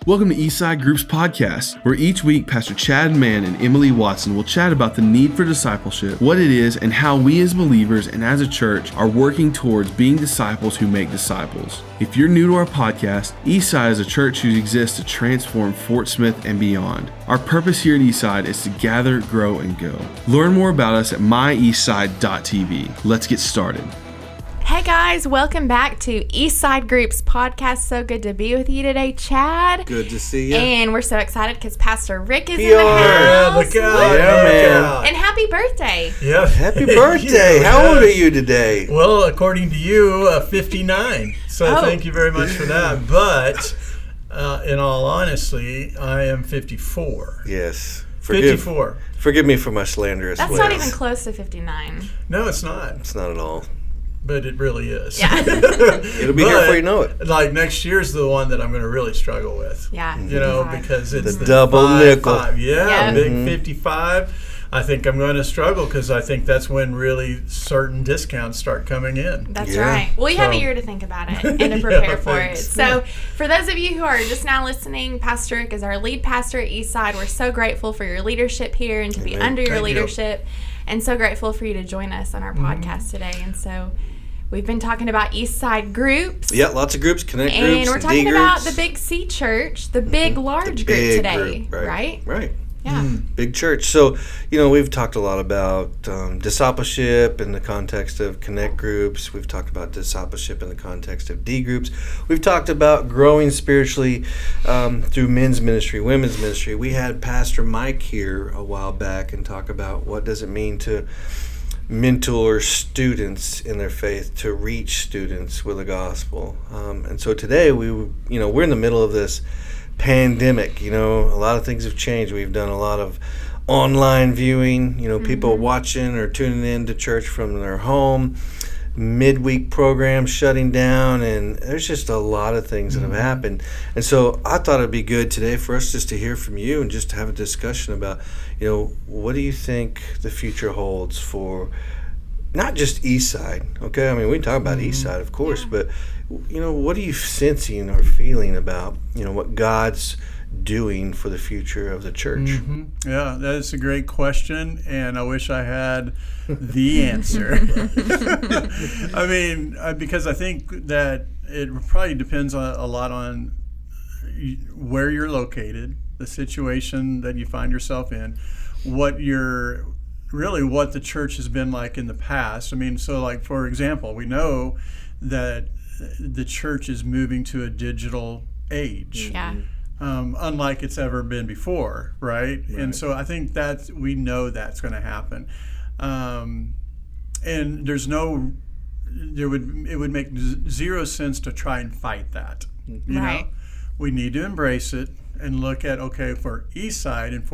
Welcome to Eastside Group's podcast, where each week Pastor Chad Mann and Emily Watson will chat about the need for discipleship, what it is, and how we as believers and as a church are working towards being disciples who make disciples. If you're new to our podcast, Eastside is a church who exists to transform Fort Smith and beyond. Our purpose here at Eastside is to gather, grow, and go. Learn more about us at myeastside.tv. Let's get started. Hey guys, welcome back to Eastside Group's podcast. So good to be with you today, Chad. Good to see you. And we're so excited because Pastor Rick is in PR. the house. Look out. Yeah, man. And happy birthday. Yeah. Happy birthday. How old are you today? Well, according to you, 59. So thank you very much for that. But in all honesty, I am 54. Yes. 54. Forgive me for my slanderous That's ways. not even close to 59. No, it's not. It's not at all. But it really is. Yeah. It'll be here before you know it. Like next year's the one that I'm going to really struggle with. Yeah. You know, because it's The double nickel. Yeah, Yep. big 55. I think I'm going to struggle because I think that's when really certain discounts start coming in. That's Yeah. right. Well, you have a So- year to think about it and to prepare for it. thanks. So, for those of you who are just now listening, Pastor Rick is our lead pastor at Eastside. We're so grateful for your leadership here and to be Amen. under your Thank you. leadership, and so grateful for you to join us on our podcast today. And so, we've been talking about Eastside groups. Yeah, lots of groups, connect groups, And we're D talking groups. about the Big C church, the big, large group Big today, group, right? Right. Yeah. Big church. So, we've talked a lot about discipleship in the context of connect groups. We've talked about discipleship in the context of D groups. We've talked about growing spiritually through men's ministry, women's ministry. We had Pastor Mike here a while back and talk about what does it mean to mentor students in their faith, to reach students with the gospel. And so today we're in the middle of this pandemic. A lot of things have changed. We've done a lot of online viewing, people watching or tuning in to church from their home, midweek programs shutting down, and there's just a lot of things that have happened. And so I thought it'd be good today for us just to hear from you and just to have a discussion about, what do you think the future holds for not just Eastside, okay? I mean, we talk about Eastside, of course, but, what are you sensing or feeling about, what God's doing for the future of the church? Yeah, that is a great question, and I wish I had the answer. I mean, because I think that it probably depends a lot on where you're located, the situation that you find yourself in, what the church has been like in the past. I mean, so like, for example, we know that the church is moving to a digital age. Yeah. Unlike it's ever been before, right? And so I think we know that's going to happen, and it would make zero sense to try and fight that. You know, we need to embrace it and look at for Eastside and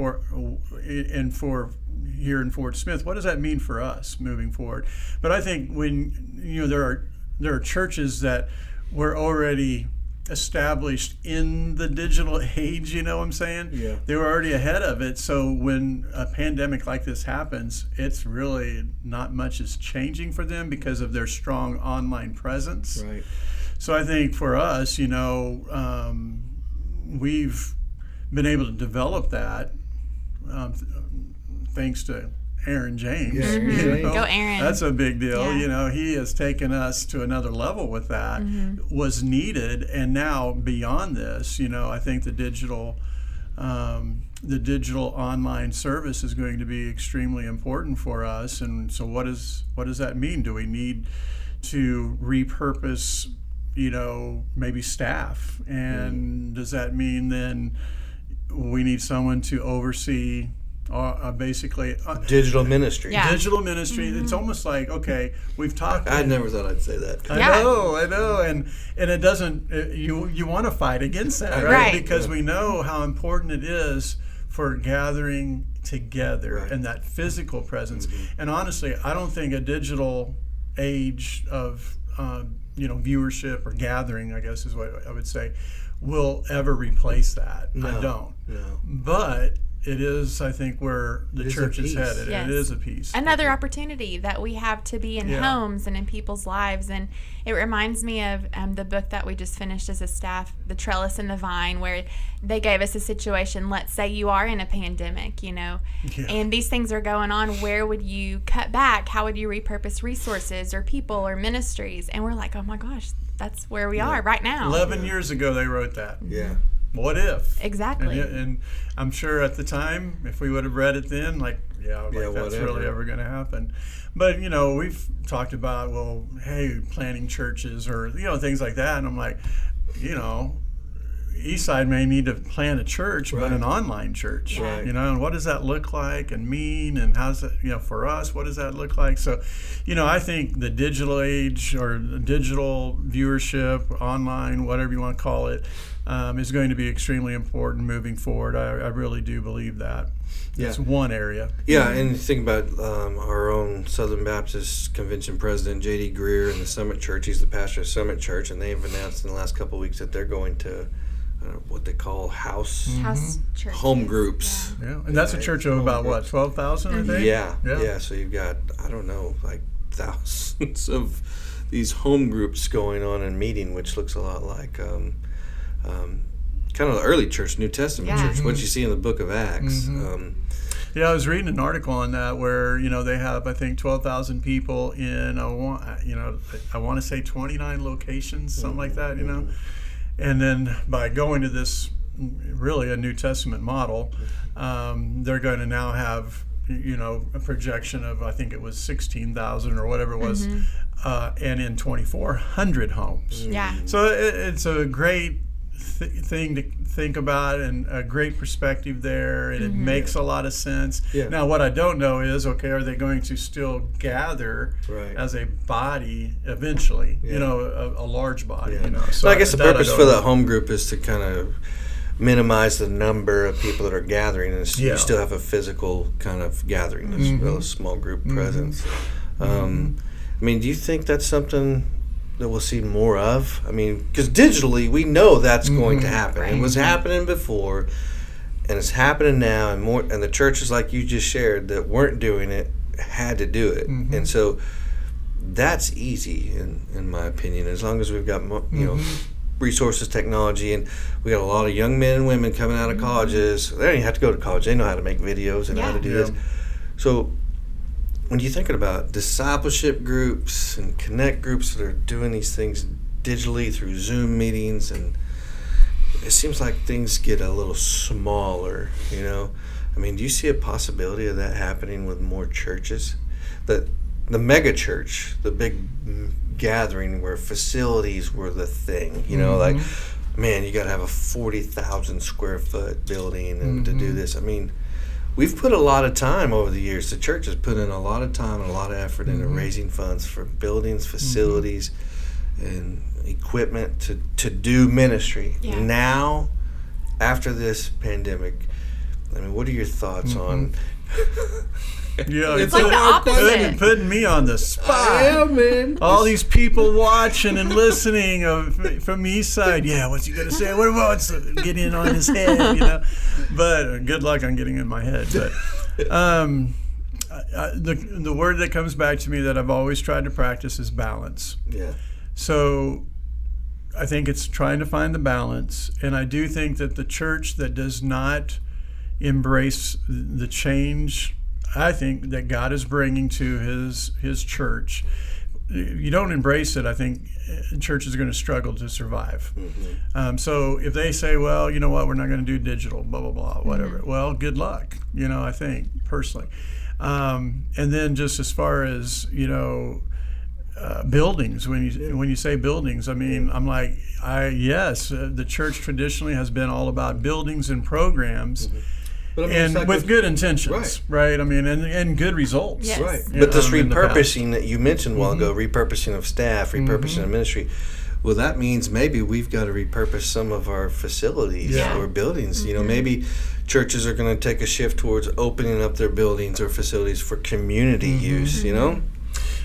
for here in Fort Smith, what does that mean for us moving forward? But I think when there are churches that were already established in the digital age, you know what I'm saying? Yeah. They were already ahead of it. So when a pandemic like this happens, it's really not much is changing for them because of their strong online presence. Right. So I think for us, we've been able to develop that thanks to Aaron James. Yeah, Go Aaron. That's a big deal. Yeah. He has taken us to another level with that. Was needed, and now beyond this, I think the digital online service is going to be extremely important for us. And so what does that mean? Do we need to repurpose, maybe staff? And does that mean then we need someone to oversee basically Digital ministry. Yeah. digital ministry? It's almost like, we've talked. I never thought I'd say that. I know, and it doesn't. You want to fight against that, right? Right. Because we know how important it is for gathering together and that physical presence. And honestly, I don't think a digital age of viewership or gathering, I guess is what I would say, will ever replace that. No, I don't. no. But it is, I think, where the church is headed. Yes. It is a piece. Another opportunity that we have to be in homes and in people's lives. And it reminds me of the book that we just finished as a staff, The Trellis and the Vine, where they gave us a situation. Let's say you are in a pandemic, and these things are going on. Where would you cut back? How would you repurpose resources or people or ministries? And we're like, oh my gosh, that's where we are right now. 11 years ago, they wrote that. Yeah. What if? Exactly. And I'm sure at the time, if we would have read it then, that's whatever. really ever going to happen. But, we've talked about, well, hey, planting churches or, things like that. And I'm like, Eastside may need to plant a church, but an online church, Right. And what does that look like and mean, and how's that, for us, what does that look like? So, I think the digital age or digital viewership, online, whatever you want to call it, is going to be extremely important moving forward. I really do believe that. It's one area. Yeah, and think about our own Southern Baptist Convention President, J.D. Greer, in the Summit Church. He's the pastor of Summit Church, and they've announced in the last couple of weeks that they're going to what they call house churches. home groups. Yeah, and that's a church of about, 12,000, I think? Yeah. So you've got, thousands of these home groups going on and meeting, which looks a lot like kind of the early church, New Testament church, what you see in the book of Acts. I was reading an article on that where, they have, I think, 12,000 people in, I want to say 29 locations, something like that, And then by going to this, really a New Testament model, they're going to now have, a projection of, I think it was 16,000 or whatever it was, and in 2,400 homes. Yeah. So it's a great thing to think about and a great perspective there, and it makes a lot of sense. Yeah. Now, what I don't know is, are they going to still gather as a body eventually? A large body. So I guess the purpose for the home group is to kind of minimize the number of people that are gathering, and you still have a physical kind of gathering, a small group presence. Do you think that's something that we'll see more of? Because digitally, we know that's going to happen. It was happening before, and it's happening now, and more. And the churches, like you just shared, that weren't doing it had to do it, and so that's easy, in my opinion. As long as we've got resources, technology, and we got a lot of young men and women coming out of colleges. They don't even have to go to college. They know how to make videos and how to do this. So when you're thinking about discipleship groups and connect groups that are doing these things digitally through Zoom meetings, and it seems like things get a little smaller, do you see a possibility of that happening with more churches? The mega church, the big gathering where facilities were the thing, you got to have a 40,000 square foot building and to do this. We've put a lot of time over the years. The church has put in a lot of time and a lot of effort into raising funds for buildings, facilities, and equipment to do ministry. Yeah. Now, after this pandemic, what are your thoughts on... It's like the opposite. Putting me on the spot. Yeah, man. All these people watching and listening from Eastside. Yeah, what's he gonna say? What about get in on his head? But good luck on getting in my head. But the word that comes back to me that I've always tried to practice is balance. Yeah. So I think it's trying to find the balance, and I do think that the church that does not embrace the change, I think, that God is bringing to his church, you don't embrace it, I think church is going to struggle to survive. So if they say, well, you know what, we're not going to do digital, blah, blah, blah, whatever. Well, good luck, I think, personally. And then just as far as, buildings, when you say buildings, I'm like, yes, the church traditionally has been all about buildings and programs. But and with good intentions, right? And good results. Yes. Right. But this repurposing that you mentioned a while ago, repurposing of staff, repurposing of ministry, well, that means maybe we've got to repurpose some of our facilities or buildings. Maybe churches are going to take a shift towards opening up their buildings or facilities for community use,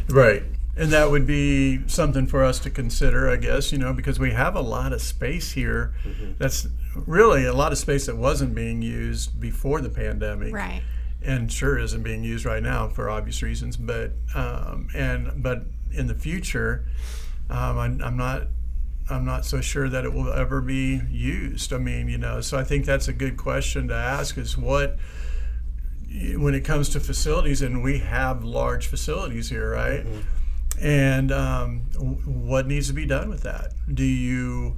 Right. And that would be something for us to consider, I guess, because we have a lot of space here. That's really a lot of space that wasn't being used before the pandemic. Right. And sure isn't being used right now for obvious reasons. But in the future, I'm not so sure that it will ever be used. So I think that's a good question to ask, is what, when it comes to facilities, and we have large facilities here, right? And what needs to be done with that? Do you,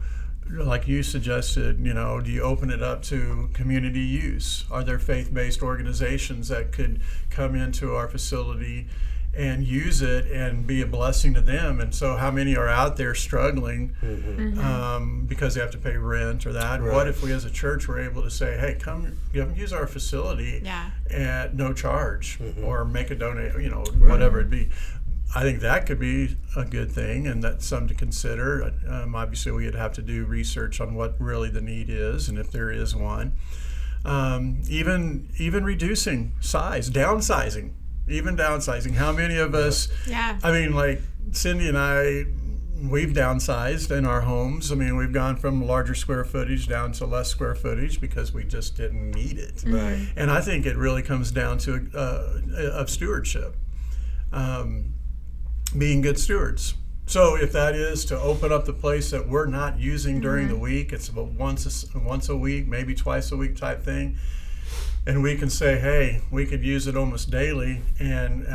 like you suggested, do you open it up to community use? Are there faith-based organizations that could come into our facility and use it and be a blessing to them? And so how many are out there struggling because they have to pay rent or that? Right. What if we as a church were able to say, hey, come use our facility at no charge, or make a donation, whatever it be. I think that could be a good thing, and that's something to consider. Obviously, we'd have to do research on what really the need is, and if there is one. Even reducing size, downsizing. Even downsizing. How many of us? Yeah. Like Cindy and I, we've downsized in our homes. We've gone from larger square footage down to less square footage because we just didn't need it. Right. And I think it really comes down to of stewardship. Being good stewards. So if that is to open up the place that we're not using during the week, it's about once a week, maybe twice a week type thing, and we can say, hey, we could use it almost daily, and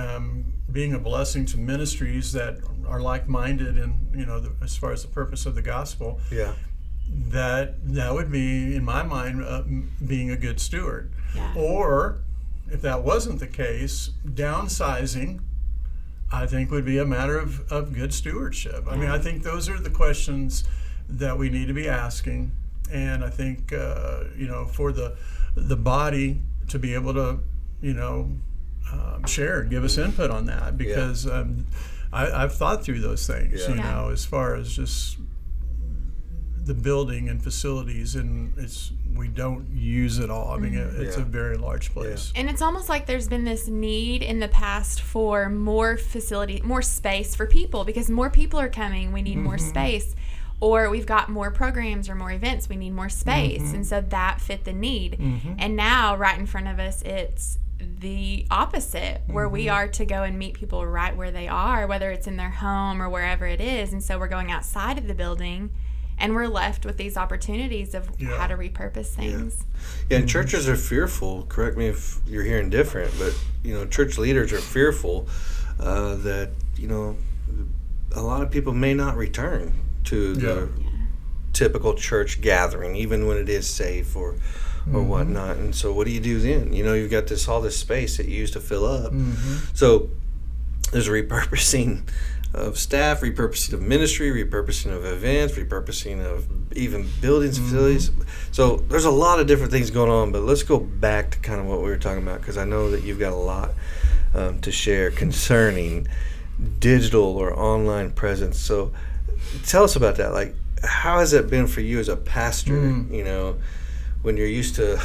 being a blessing to ministries that are like-minded and as far as the purpose of the gospel. Yeah. That would be, in my mind, being a good steward. Yeah. Or if that wasn't the case, downsizing, I think, would be a matter of good stewardship. I think those are the questions that we need to be asking, and I think for the body to be able to share and give us input on that, because I've thought through those things, as far as just the building and facilities, and we don't use it all. It's a very large place. And it's almost like there's been this need in the past for more facility, more space for people, because more people are coming. We need more space. Or we've got more programs or more events. We need more space. And so that fit the need. And now right in front of us, it's the opposite, where we are to go and meet people right where they are, whether it's in their home or wherever it is. And so we're going outside of the building, and we're left with these opportunities of how to repurpose things. Yeah, and churches are fearful. Correct me if you're hearing different, but church leaders are fearful that a lot of people may not return to the typical church gathering, even when it is safe or whatnot. And so, what do you do then? You've got all this space that you used to fill up. So there's a repurposing of staff, repurposing of ministry, repurposing of events, repurposing of even buildings, facilities. So there's a lot of different things going on, but let's go back to kind of what we were talking about, because I know that you've got a lot to share concerning digital or online presence. So tell us about that. Like, how has it been for you as a pastor, when you're used to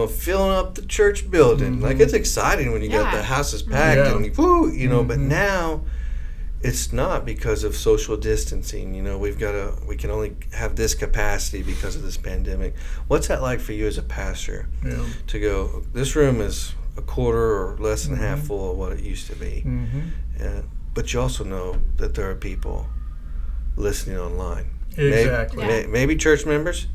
filling up the church building? Like, it's exciting when you got the houses packed and but now it's not, because of social distancing. We can only have this capacity because of this pandemic. What's that like for you as a pastor to go, this room is a quarter or less than half full of what it used to be? But you also know that there are people listening online. Exactly. Maybe church members.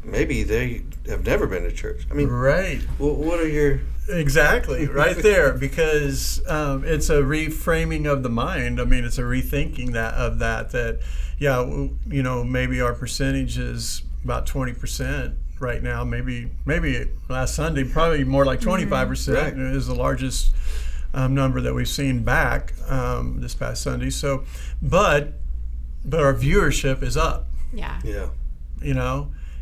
Maybe they have never been to church. Right. What are your... Exactly, right there, because it's a reframing of the mind. It's a rethinking that maybe our percentage is about 20% right now. Maybe last Sunday, probably more like 25% is the largest number that we've seen back this past Sunday. So, but our viewership is up. Yeah.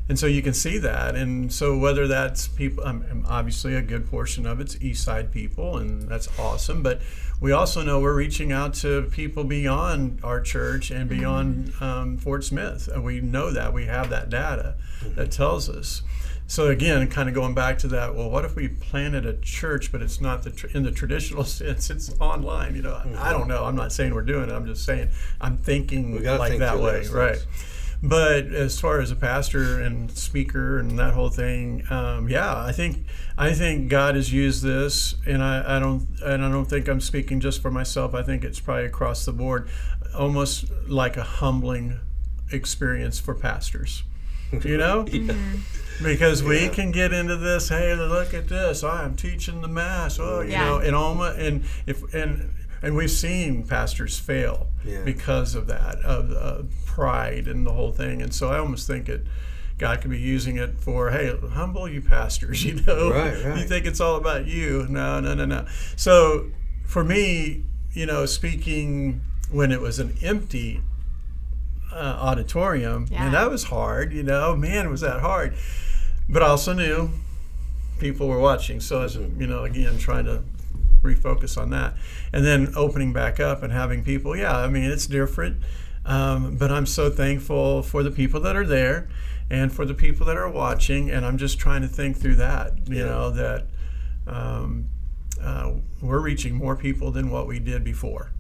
And so you can see that. And so whether that's people, obviously a good portion of it's East Side people, and that's awesome. But we also know we're reaching out to people beyond our church and beyond Fort Smith. And we know that. We have that data that tells us. So again, kind of going back to that, well, what if we planted a church, but it's not in the traditional sense, it's online, you know? I don't know. I'm not saying we're doing it. I'm just saying I'm thinking like that way, right? But as far as a pastor and speaker and that whole thing, I think God has used this, and I don't think I'm speaking just for myself. I think it's probably across the board, almost like a humbling experience for pastors, you know? Because we can get into this. Hey, look at this! I'm teaching the mass. Oh, you know, and we've seen pastors fail because of that, of pride and the whole thing. And so I almost think God could be using it for, hey, humble you pastors, you know. Right. You think it's all about you. No. So for me, you know, speaking when it was an empty auditorium, and that was hard, you know. Man, was that hard. But I also knew people were watching. So I was, you know, again, trying to refocus on that. And then opening back up and having people, I mean, it's different. But I'm so thankful for the people that are there and for the people that are watching. And I'm just trying to think through that, you know, that we're reaching more people than what we did before.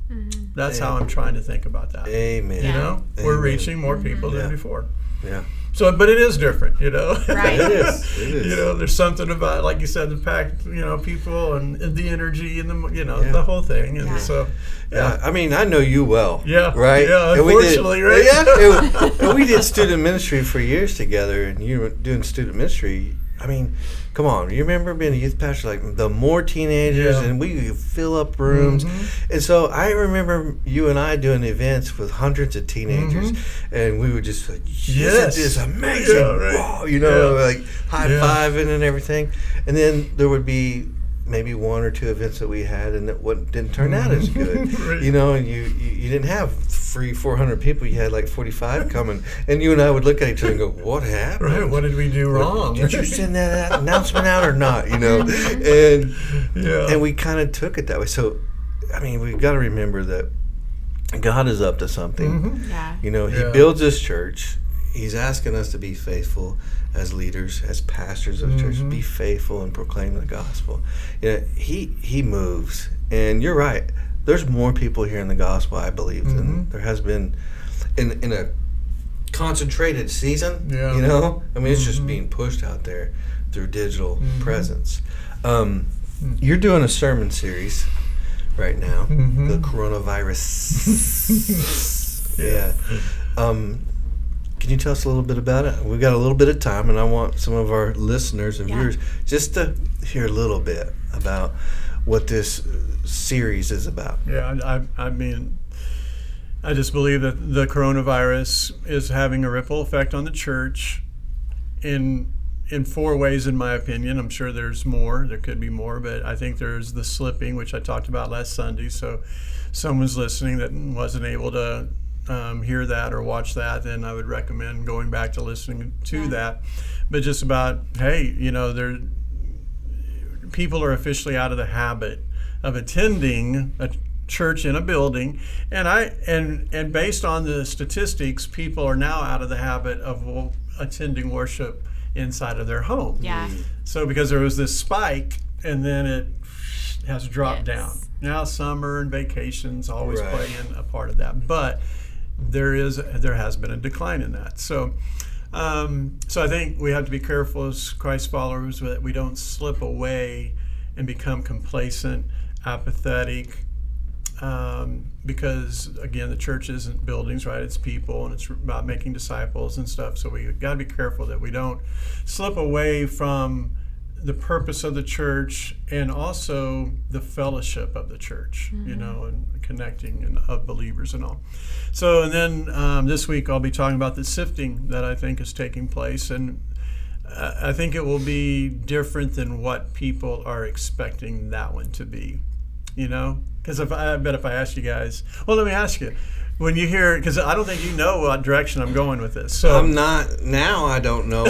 That's how I'm trying to think about that. Amen. You know, we're reaching more people than before. Yeah. So, but it is different, you know. Right. It is. You know, there's something about, like you said, the packed, you know, people and the energy and the, you know, the whole thing. And so, I mean, I know you well. Yeah. Right. Yeah. Unfortunately, right. Yeah. And we did student ministry for years together, and you were doing student ministry. I mean, come on. You remember being a youth pastor, like the more teenagers, and we fill up rooms. And so I remember you and I doing events with hundreds of teenagers, and we would just like, yes, this is amazing. Yeah, right. Wow, you know, like high-fiving and everything. And then there would be maybe one or two events that we had and that didn't turn out as good. Right. You know, and you didn't have 400 people, you had like 45 coming, and you and I would look at each other and go, what happened? Right, what did we do wrong? Did you send that announcement out or not? You know, and we kind of took it that way. So, I mean, we've got to remember that God is up to something. You know, He builds this church. He's asking us to be faithful as leaders, as pastors of church, be faithful and proclaim the gospel. You know, he moves, and you're right. There's more people hearing the gospel, I believe, than there has been in a concentrated season. You know, I mean, it's just being pushed out there through digital presence. You're doing a sermon series right now, the coronavirus. Can you tell us a little bit about it? We've got a little bit of time, and I want some of our listeners and viewers just to hear a little bit about what this series is about. Yeah, I mean, I just believe that the coronavirus is having a ripple effect on the church in 4 ways, in my opinion. I'm sure there's more. There could be more, but I think there's the slipping, which I talked about last Sunday. So someone's listening that wasn't able to hear that or watch that, then I would recommend going back to listening to that. But just about, hey, you know, people are officially out of the habit of attending a church in a building, and based on the statistics, people are now out of the habit of attending worship inside of their home. So because there was this spike, and then it has dropped down. Now summer and vacations always play in a part of that, but there has been a decline in that. So I think we have to be careful as Christ followers that we don't slip away and become complacent, apathetic, because again, the church isn't buildings, right? It's people, and it's about making disciples and stuff. So we got to be careful that we don't slip away from the purpose of the church and also the fellowship of the church, you know, and connecting of believers and all. So, and then this week I'll be talking about the sifting that I think is taking place, and I think it will be different than what people are expecting that one to be, you know? Because I bet if I asked you guys, well, let me ask you, when you hear, because I don't think you know what direction I'm going with this. So I'm not, now I don't know.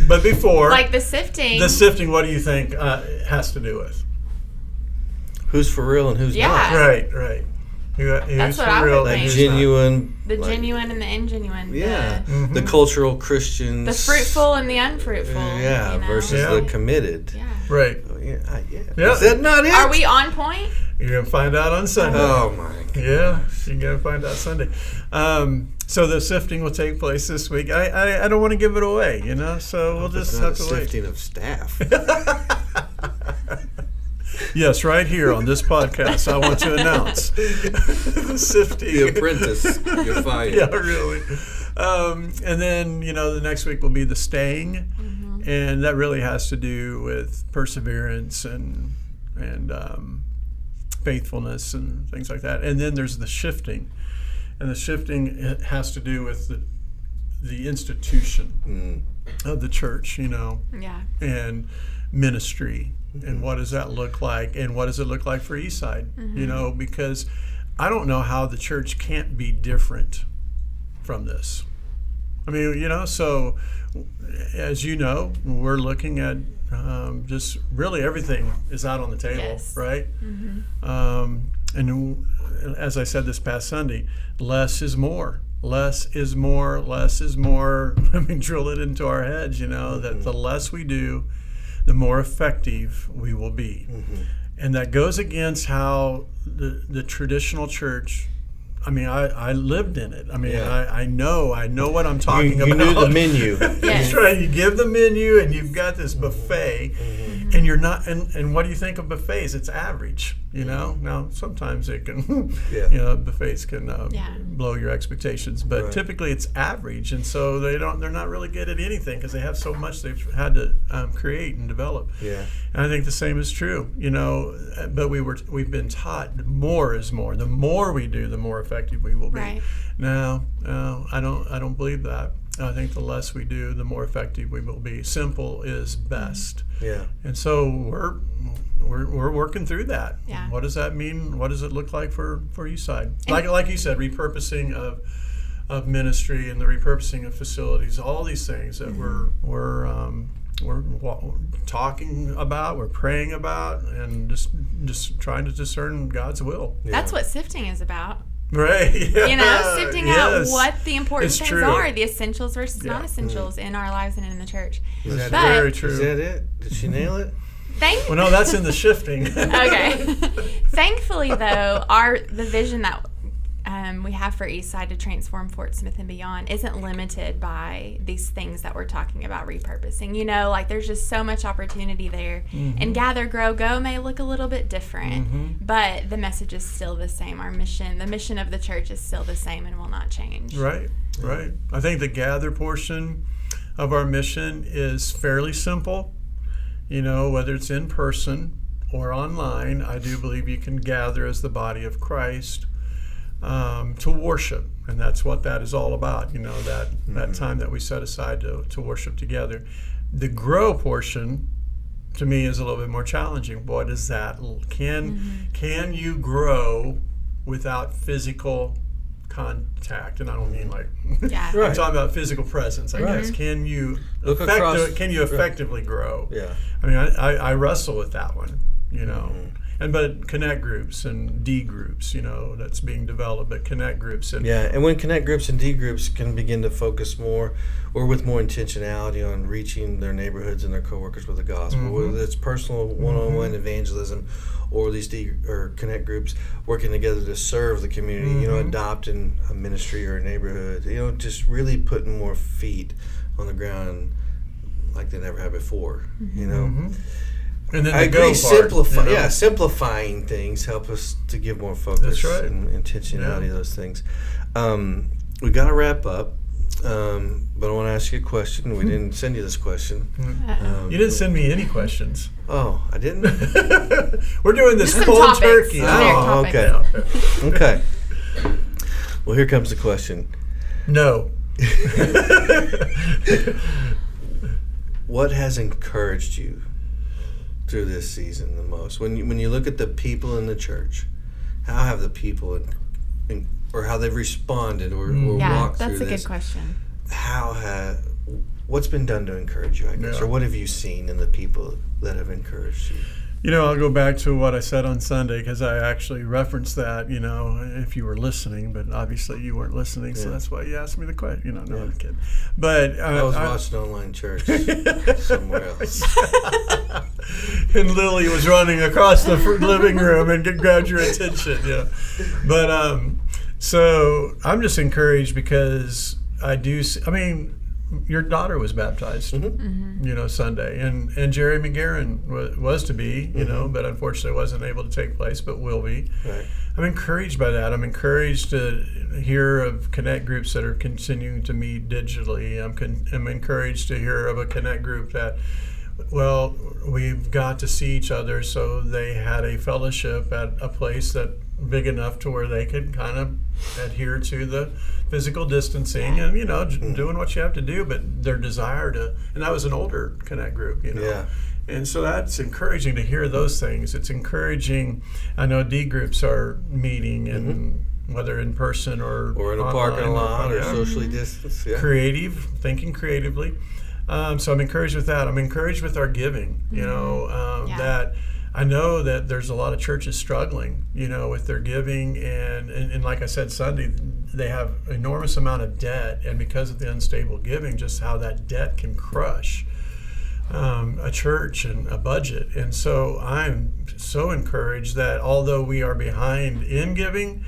but before. Like the sifting. The sifting, what do you think has to do with? Who's for real and who's not? Right. That's what I would think. Genuine. The genuine and the ingenuine. Yeah. The cultural Christians. The fruitful and the unfruitful. Versus the committed. Yeah. Right. Is that not it? Are we on point? You're going to find out on Sunday. Oh, my God. Yeah, you're going to find out Sunday. So the sifting will take place this week. I don't want to give it away, so we'll just have to wait. Sifting of staff. Yes, right here on this podcast, I want to announce the sifting. The apprentice. You're fired. Yeah, really. And then, the next week will be the staying. And that really has to do with perseverance and faithfulness and things like that. And then there's the shifting. And the shifting has to do with the institution of the church, and ministry. And what does that look like? And what does it look like for Eastside? Because I don't know how the church can't be different from this. I mean, so as you know, we're looking at just really everything is out on the table, right? And as I said this past Sunday, less is more. Less is more. Less is more. I mean, drill it into our heads, that the less we do, the more effective we will be. And that goes against how the traditional church, I lived in it. I know what I'm talking about. You knew the menu. That's right. You give the menu and you've got this buffet and you're not, and what do you think of buffets? It's average, Now, sometimes it can, buffets can blow your expectations, but typically it's average. And so they're not really good at anything because they have so much they've had to create and develop. Yeah. And I think the same is true, but we've been taught more is more. The more we do, the more effective we will be. Right. No, I don't believe that. I think the less we do, the more effective we will be. Simple is best. Yeah. And so we're working through that. Yeah. What does that mean? What does it look like for Eastside? Like you said, repurposing of ministry and the repurposing of facilities, all these things that we're talking about, we're praying about, and just trying to discern God's will. Yeah. That's what sifting is about. Right. Yeah. Sifting out what the important things true. Are, the essentials versus non-essentials in our lives and in the church. Is that very true? Is that it? Did she nail it? Well, no, that's in the shifting. Okay. Thankfully, though, the vision that we have for Eastside to transform Fort Smith and beyond isn't limited by these things that we're talking about repurposing. There's just so much opportunity there. And Gather, Grow, Go may look a little bit different, but the message is still the same. Our mission, the mission of the church is still the same and will not change. Right. I think the Gather portion of our mission is fairly simple. Whether it's in person or online, I do believe you can gather as the body of Christ to worship, and that's what that is all about. That time that we set aside to worship together. The grow portion, to me, is a little bit more challenging. What is that? Can you grow without physical contact? And I don't mean I'm talking about physical presence. I guess. Can you effectively grow? Yeah. I wrestle with that one. But connect groups and D groups, that's being developed, but connect groups. And when connect groups and D groups can begin to focus more or with more intentionality on reaching their neighborhoods and their coworkers with the gospel, whether it's personal one-on-one evangelism or these D or connect groups working together to serve the community, adopting a ministry or a neighborhood, just really putting more feet on the ground like they never had before, And then I agree. Simplifying things help us to give more focus and intentionality to those things. We got to wrap up, but I want to ask you a question. We didn't send you this question. You didn't send me any questions. Oh, I didn't? We're doing this cold turkey. Oh, okay. Okay. Well, here comes the question. No. What has encouraged you through this season the most? When you look at the people in the church, how have the people or how they've responded or walked through this? That's a good question. What's been done to encourage you, I guess, or what have you seen in the people that have encouraged you? I'll go back to what I said on Sunday because I actually referenced that, if you were listening, but obviously you weren't listening, so that's why you asked me the question. No, I'm kidding. But I was watching online church somewhere else. And Lily was running across the living room and grabbed your attention. But so I'm just encouraged because I do. Your daughter was baptized, Sunday, and Jerry McGarren was to be, but unfortunately wasn't able to take place, but will be. Right. I'm encouraged by that. I'm encouraged to hear of connect groups that are continuing to meet digitally. I'm encouraged to hear of a connect group that, well, we've got to see each other, so they had a fellowship at a place that big enough to where they could kind of adhere to the physical distancing and doing what you have to do, but their desire to, and that was an older connect group, and so that's encouraging to hear those things. It's encouraging. I know D groups are meeting and whether in person or in a parking lot or socially distanced. Thinking creatively. So I'm encouraged with that. I'm encouraged with our giving. That I know that there's a lot of churches struggling, with their giving, and like I said Sunday, they have enormous amount of debt, and because of the unstable giving, just how that debt can crush a church and a budget. And so I'm so encouraged that although we are behind in giving,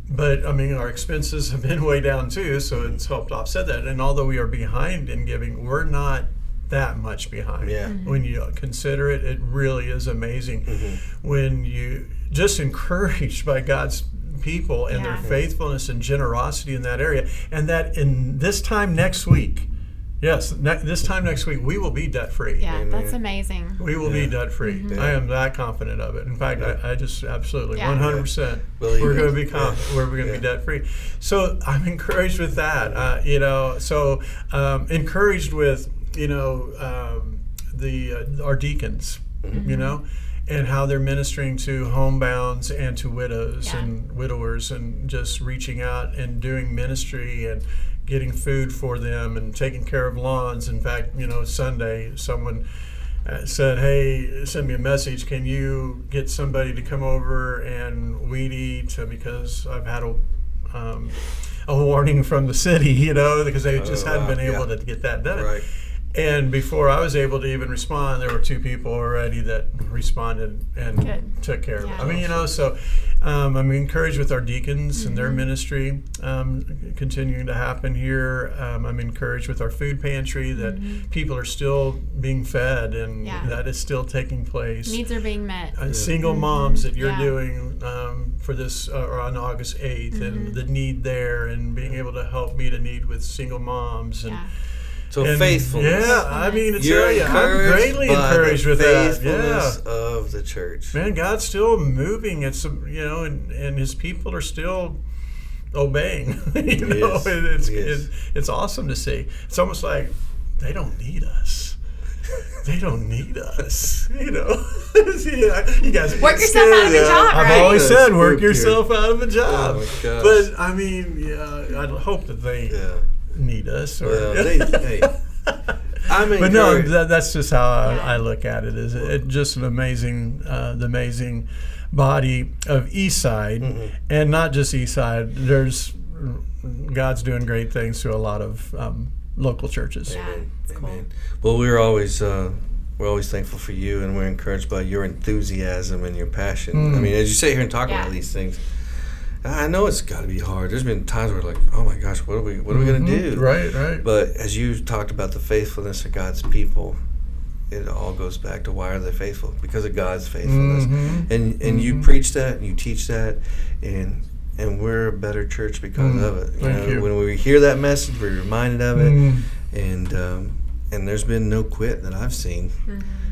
but our expenses have been way down too, so it's helped offset that. And although we are behind in giving, we're not that much behind. When you consider it, it really is amazing when you just encouraged by God's people and their faithfulness and generosity in that area, and that in this time next week, this time next week, we will be debt-free. Yeah, Amen. That's amazing. We will be debt-free. I am that confident of it. In fact, I just absolutely, 100%, we're going to be we're going to be debt-free. So I'm encouraged with that, encouraged with, our deacons, and how they're ministering to homebounds and to widows and widowers, and just reaching out and doing ministry and getting food for them and taking care of lawns. In fact, Sunday someone said, hey, send me a message. Can you get somebody to come over and weed eat? Because I've had a warning from the city, because they just hadn't been able to get that done. Right. And before I was able to even respond, there were 2 people already that responded and took care of it. So I'm encouraged with our deacons and their ministry continuing to happen here. I'm encouraged with our food pantry that people are still being fed, and that is still taking place. Needs are being met. Single moms that you're doing for this on August 8th, and the need there, and being able to help meet a need with single moms. So faithfulness. I'm greatly encouraged with that. Faithfulness of the church. Man, God's still moving. It's and His people are still obeying. It's awesome to see. It's almost like they don't need us. They don't need us. You guys work yourself out of a job. I've always said, work yourself out of a job. Oh, but I hope that they need us. But no, that's just how I look at it. Is it just an amazing, the amazing body of Eastside, and not just Eastside. There's God's doing great things through a lot of local churches. Amen. Amen. Well, we're always thankful for you, and we're encouraged by your enthusiasm and your passion. As you sit here and talk about these things, I know it's got to be hard. There's been times where like, oh my gosh, what are we going to do? Right. But as you talked about the faithfulness of God's people, it all goes back to why are they faithful? Because of God's faithfulness. And you preach that, and you teach that, and we're a better church because of it. Thank you. When we hear that message, we're reminded of it, and there's been no quit that I've seen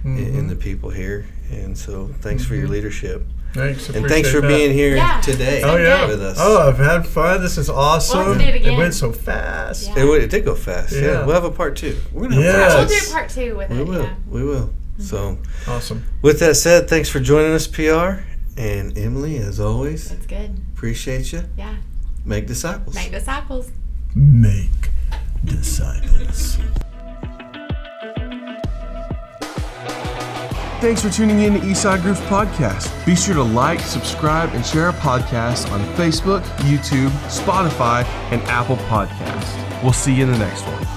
in the people here. And so thanks for your leadership. Thanks. And thanks for being here today with us. Oh, I've had fun. This is awesome. We'll do it again. It went so fast. Yeah. It did go fast. Yeah. We'll have a part 2. We're gonna have We'll do part 2 with it. We will. So awesome. With that said, thanks for joining us, PR. And Emily, as always. That's good. Appreciate you. Yeah. Make disciples. Make disciples. Make disciples. Thanks for tuning in to Eastside Group's podcast. Be sure to like, subscribe, and share our podcast on Facebook, YouTube, Spotify, and Apple Podcasts. We'll see you in the next one.